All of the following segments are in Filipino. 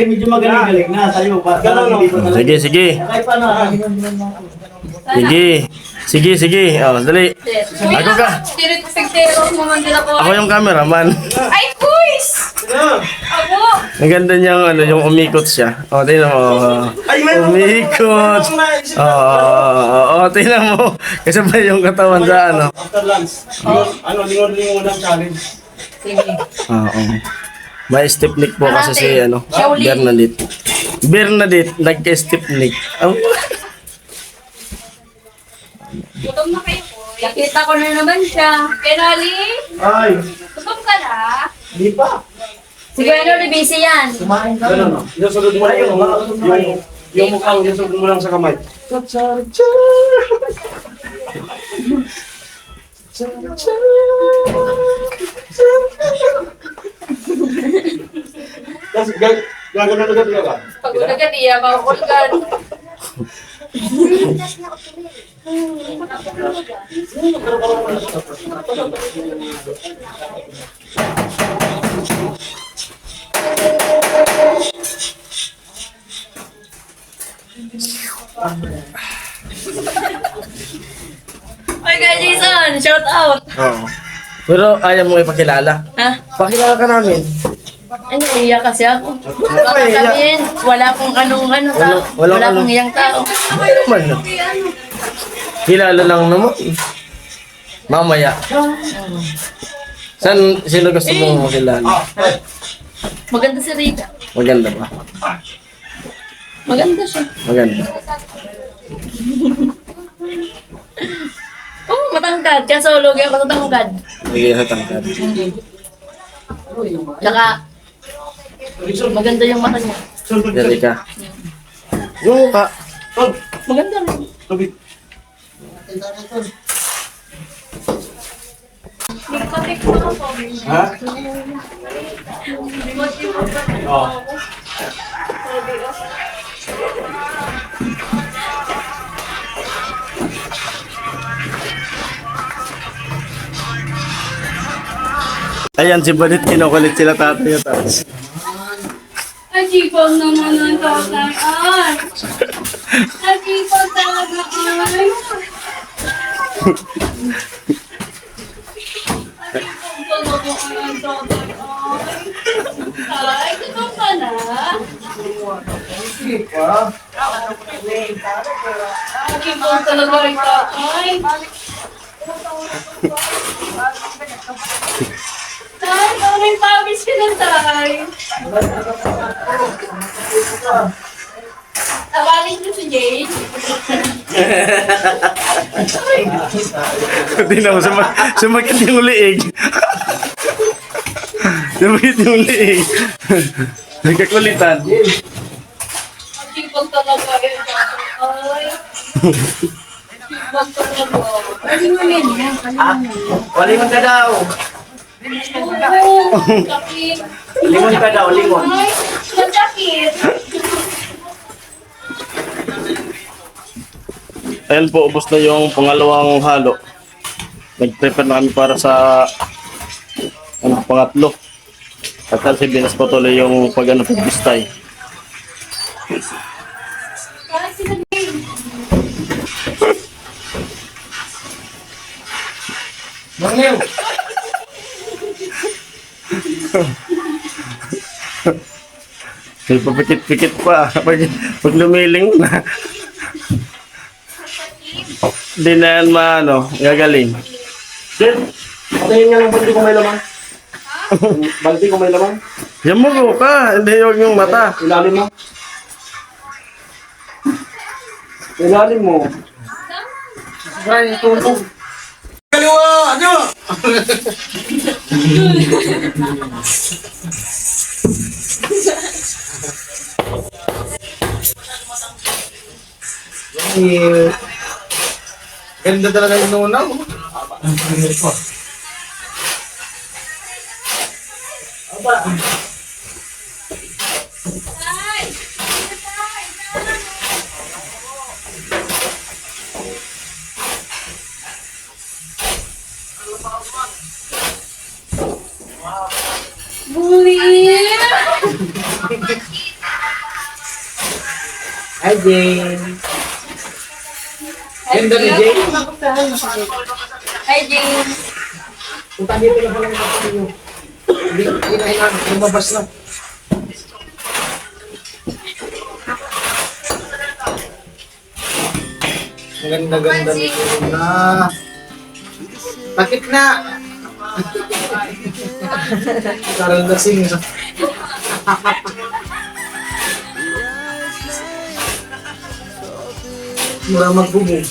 Ay, medyo magaling-galing na sa'yo. Sige, sige. Ay, paano? Sige. Oh, dali. Ako ka. Tirit-sigtero mo man din ako. Ako yung cameraman. Ay, boys! Ako! Ang ganda niyang ano, yung umikot siya. Oh, tingnan mo. Umikot. Tingnan mo. Kasabay yung katawan sa ano. After lunch. Lingon-lingon ng challenge. Sige. Oo. May stepnik po kasi si ano, Bernadette. Bernadette, nagka-stepnik. Oh. Gutom na kayo, boy. Nakita ko na naman siya. Kenali? Ay, Gutom ka na? di pa. Si Gwendoline, busy yan. Kumain ka. Ganun, no? Inusunod mo lang yung mukha mo, inusunod mo lang sa kamay. Tapos, gagawin agad ka. Pag ulag ka, di yan, makukulgan. Oy, kay Jason, shout out. Oo. Pero ayaw mo ipakilala. Ha? Pakilala ka namin. Ano, iyak kasi ako. Baka sabihin, wala akong anong ano tao. Walang Wala ano. akong iyang tao. Ay naman. Kilala lang naman. Mamaya. Sino gusto mong makilala? Maganda si Rita. Maganda ba? Maganda siya. Maganda. Oh, matangkad. Kaya sa ulogi ako tatangkad. Sige, sa tangkad. Tsaka, maganda yung mata niya. Dali ka. Yung mukha. Maganda rin. Ha? Oo. Ayan, si Badit, kinukulit sila tatay at taas. Ay, chipon naman ang tatay. Ay! Ay, chipon talaga. Ay! Ay, ito ka na. Ay, chipon talaga rin tatay. Tay, ano yung pawis ka ng tay? Tawarin niyo si Jade. Tingnan mo, sumakit yung liig. Sumakit yung liig. Nagkakulitan. Ang chipon talaga yun. Ay. Chipon talaga. Kalingunin yan. Walingon ka daw. Oo, sakit. Lingon ka daw, lingon. Ay, masakit. Ayan po, ubos na yung pangalawang halo. Nag-prepare na kami para sa pangatlo. At si Venus patuloy yung pagbistay. Ay, sila Jade. Bangil! May papikit-pikit pa. Pag lumiling na. Hindi na yan gagaling. Sir, patayin nga lang balti kung may laman. Balti kung may laman. Yan mo ka, hindi huwag yung mata. Ilalim mo. Ilalim mo. Ay, tulong. Kaliwa! Ano? Ganda talaga yung nunaw. Bully! Jane. Ganda ni Jane. Hi, James. Punta dito na pala ng ninyo. Hindi na hinang lumabas na. Ganda-ganda ni Jane na. Bakit na? Karang lasing na. Mura magbubog.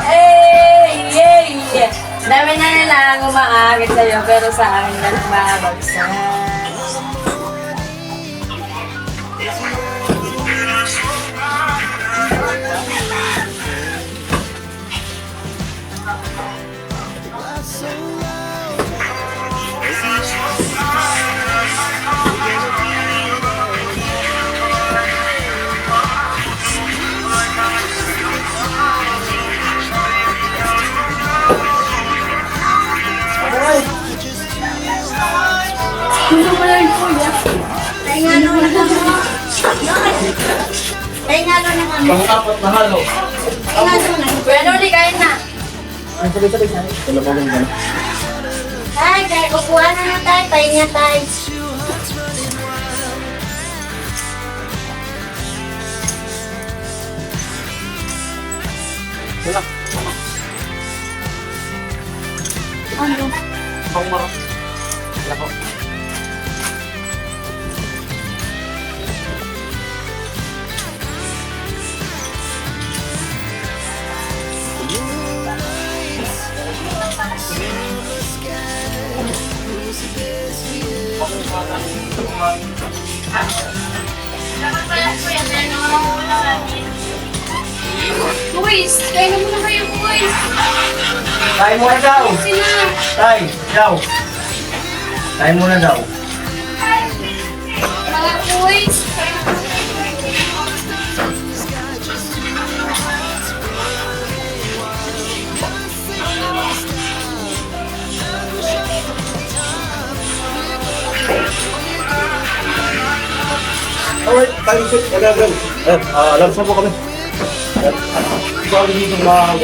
Hey! Dami na nila ang umaakit sa'yo, pero sa akin na lumabagsak. Ano mo lang, kuya? Kaya nga naman ako. Kaya nga naman. Pang-apat na halo. Kaya nga naman. Kuya Noli, kain na. Ay, sabi. Wala pa rin gano'n. Ay, kaya kukuha na na tayo. Pahinga tayo. Wala. Ano? Pang-mara. Wala ko. Boys, kain na muna kayo, boys. Kain muna daw. Sina? Tay, daw. Kain muna daw. Mga boys. Alright, time sheet 11. Alam sa po kami. Bali dito mga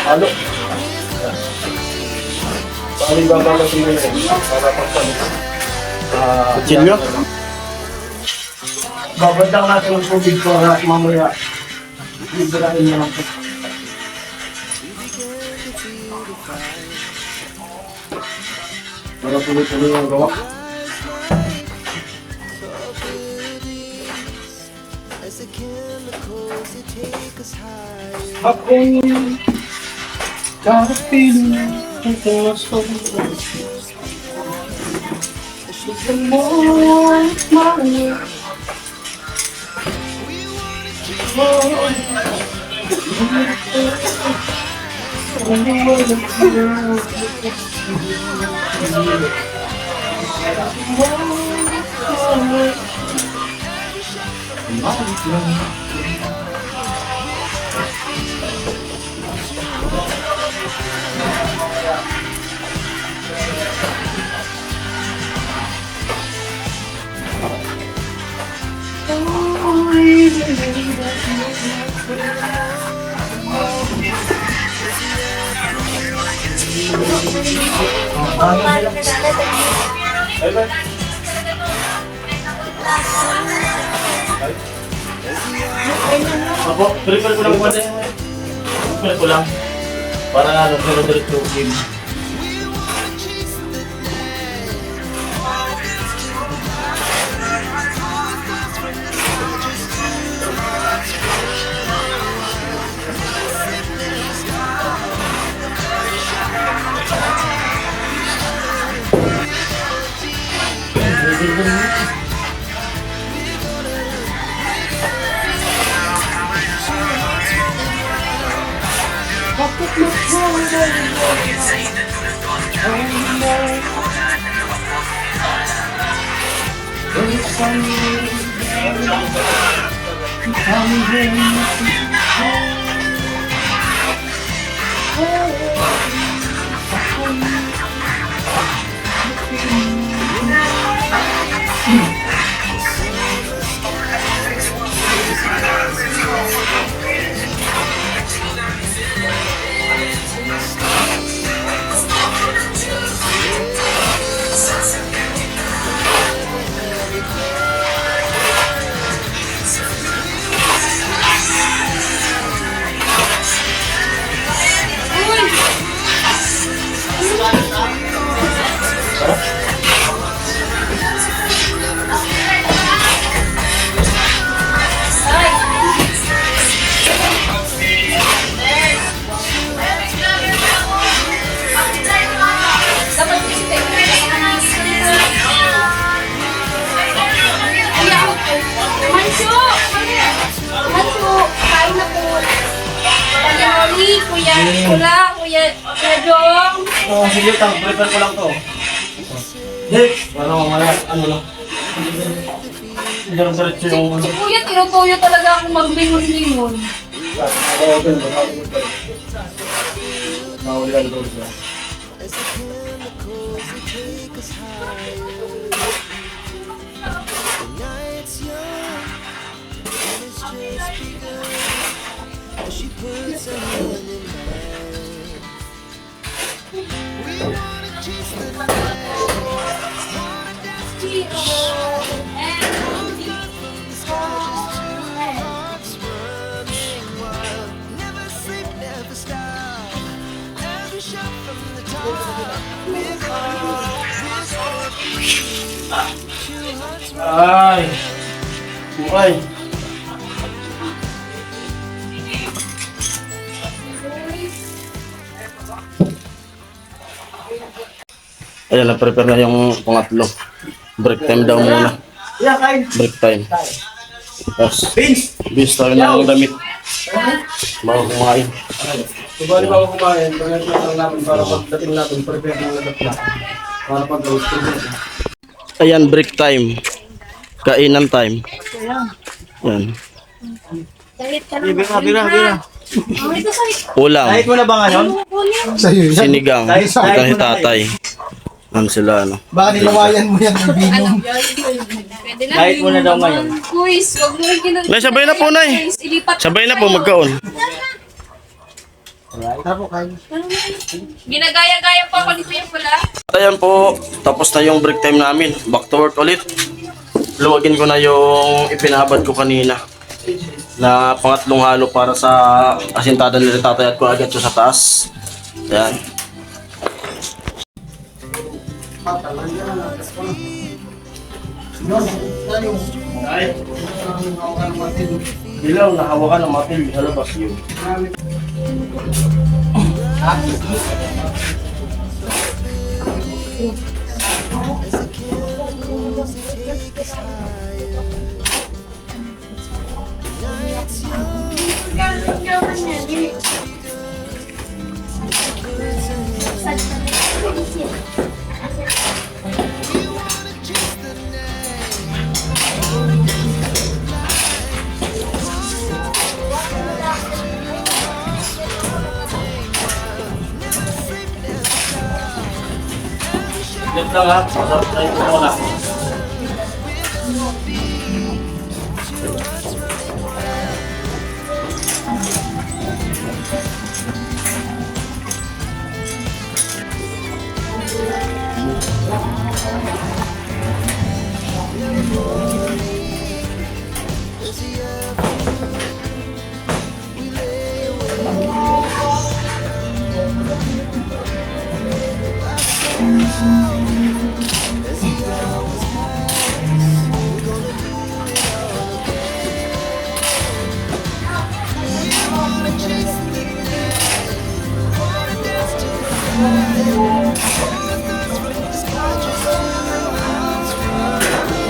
halo. Bali babalasin mo yun. Para pagsan. Kutsilyo? Babandang natin ang tubig para mamaya. Ibigarain mo lang po. Para tuloy-tuloy ang gawa. Akong kahapin ang pumasok. Gusto mo mahal. Ako, prepare ko lang muna. Prepare ko lang. Para ano, diretso game. Kuya Jong. Oh, sige, prepare ko lang to. Hey, ano lang. Diyan sa rin yung... Si Kuya, tinutuyo talaga akong maglingon-lingon. Mahulihan ko siya. Ay! Buhay! Ayan, na-prepare na yung pangatlo. Break time daw muna. Yeah, kain! Break time. Tapos, Vince! bis tayo na ng damit. Bago kumain. Subali ba ako kumain, pagkakit lang namin para pagdating natin, prepare ng lagat na. Para pag-road ko dito. Ayan, break time. Kainan time. Yan. Bira. Ulam. Kahit mo na ba ngayon? Sinigang. Kahit Ito ni mo na tatay. Ano sila, ano? Baka nilawayan mo yan ng binom. Pwede na. Kahit mo na daw ngayon. Kuis, wag mo rin ginagawa. Nay, sabay na po, Nay. Ilipat Sabay na po, magkaon. Tara po, kain. Ginagaya-gaya pa ako ni Kuya pala. Ayan po, tapos na yung break time namin. Back to work ulit. Luwagin ko na yung ipinahabad ko kanina na pangatlong halo para sa asintada nila tatay at ko agad sa taas. Ayan. Ay, bilang nahawakan ng matil, halabas yun. Dito lang ha, masarap na yung muna.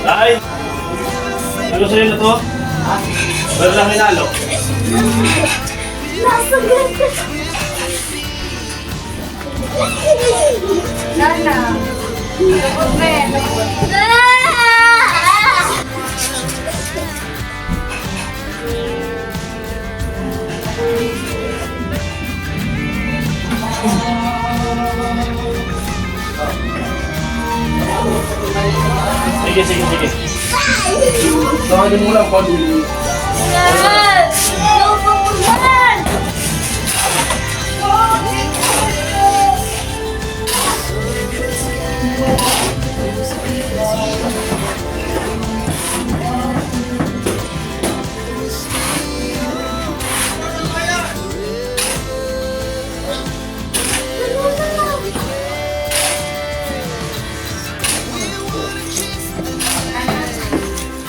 Ay! Ano sa'yo na to? Pero lang hinalo. Nana. Open. Sige, sige, sige. Tawagin mo lang, Paul.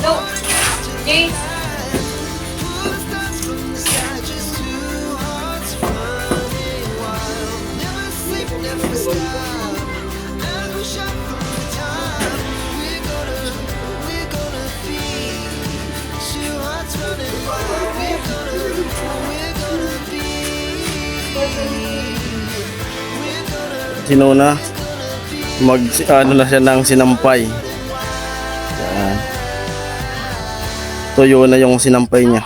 Go. James. Sinuna ano na siya ng sinampay. Yan. Tuyo na yung sinampay niya.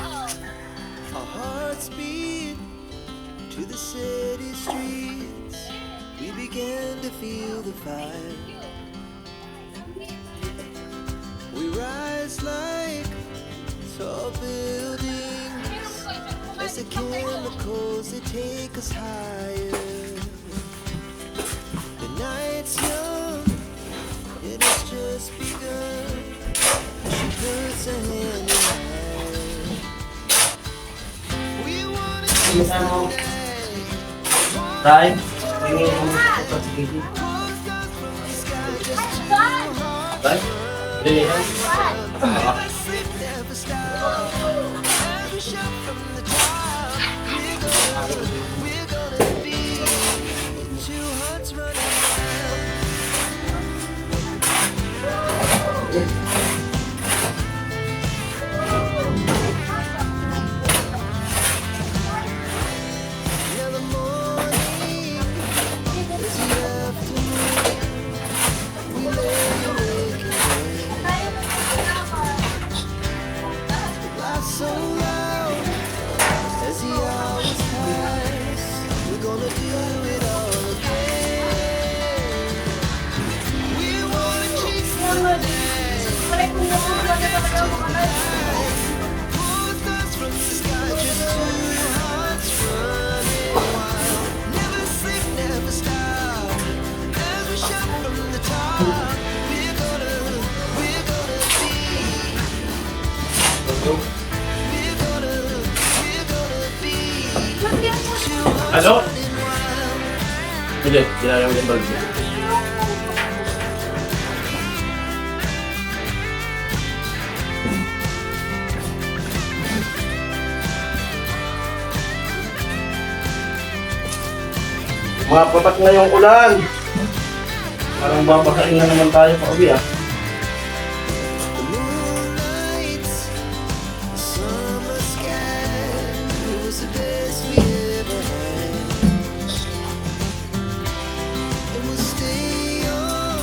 Our hearts beat to the city streets. We began to feel the fire. We rise like tall buildings as the chemicals they take us higher. The night's young and it's just begun. She puts her hand in mine. We wanna kiss the night. Tay, tay, dili yan. Sleep never stop. Every shot from the top. We're gonna be two hearts running wild. Now the morning is the afternoon. We lay awake and laugh so loud as the hours pass. We're gonna do it all again. We wanna chase the night, pull the stars from the sky, just two hearts running wild. Never sleep, never stop. As we shout from the top, we're gonna be. We're gonna be two hearts Ano? running wild. Hindi, ginagawa yung bulb. Mga patak na yung ulan. Parang babahain na naman tayo pa uwi ah. The moonlights, the summer sky, it was the best we ever had. And we'll stay on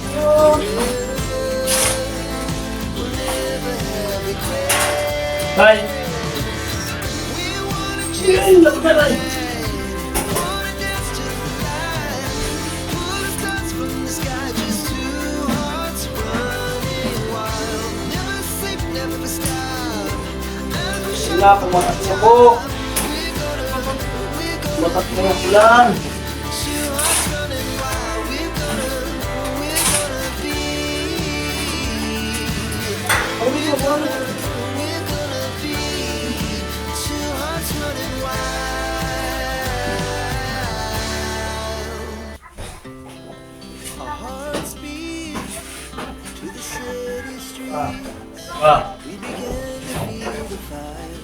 forever. We'll never have regret. Tay! We wanna Ay, lakad! wanna dance to the light. Pull the stars from the sky, just two hearts running wild. Never sleep, never stop. As we shout Wala, pumatak na po. Pumatak na yung ulan. two hearts running wild. We're gonna be. We're gonna be two hearts running wild. Our hearts beat to the city streets. Ah, We began to feel the fire.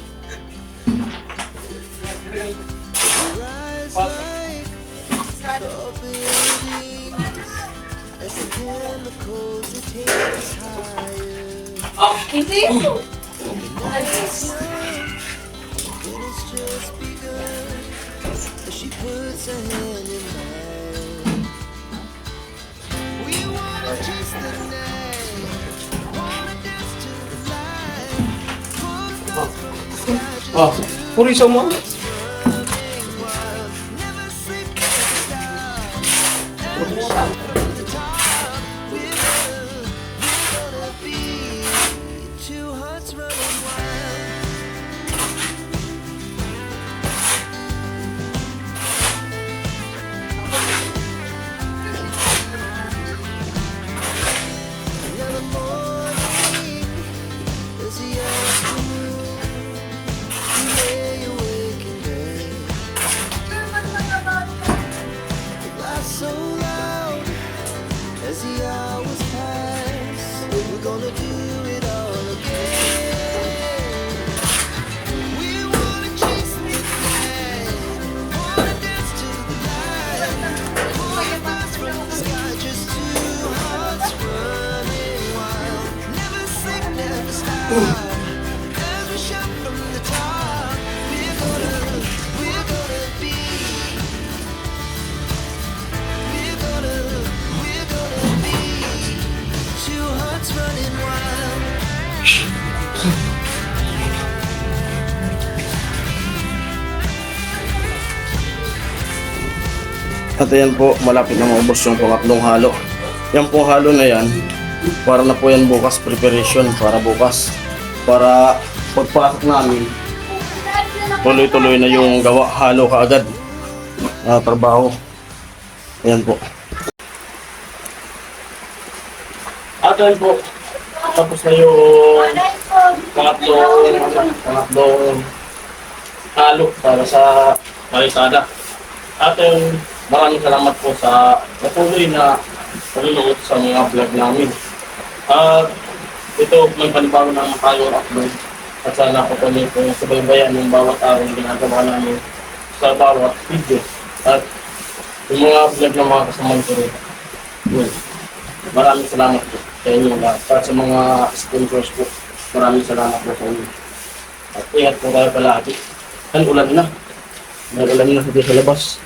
We rise like tall buildings as the chemicals they take us higher. Hindi. Night's young and it's just begun as she puts her hand in mine. Ah, puriso mo. Two hearts running wild. Another morning is the afternoon. You lay awake in bed. The laugh so loud as the hours pass. We're gonna do it all again. We wanna chase the night, wanna dance to the light. Pull the stars from the sky, just two hearts running wild. Never sleep, never stop. As we shout from the top, we're gonna be. We're gonna be. Two hearts running wild. At ayan po, malapit na maubos yung pangatlong halo. Yan pong halo na yan, para na po yan bukas, preparation para bukas. Para pagpasok namin, tuloy-tuloy na yung gawa, halo kaagad. Trabaho. Ayan po. At ayan po, tapos na yung pangatlong halo para sa palisada. At maraming salamat po sa patuloy na paglulut sa mga vlog namin. At ito, may panibago ng tayo upload. At sana po kami po subaybayan ng bawat araw na ginagawa namin sa bawat video. At yung mga vlog ng mga kasama ko rin. Yun. Maraming salamat po sa inyo lahat. At sa mga sponsors po, maraming salamat po sa inyo. At ingat po tayo palagi. Ulan na. May ulan na sa labas.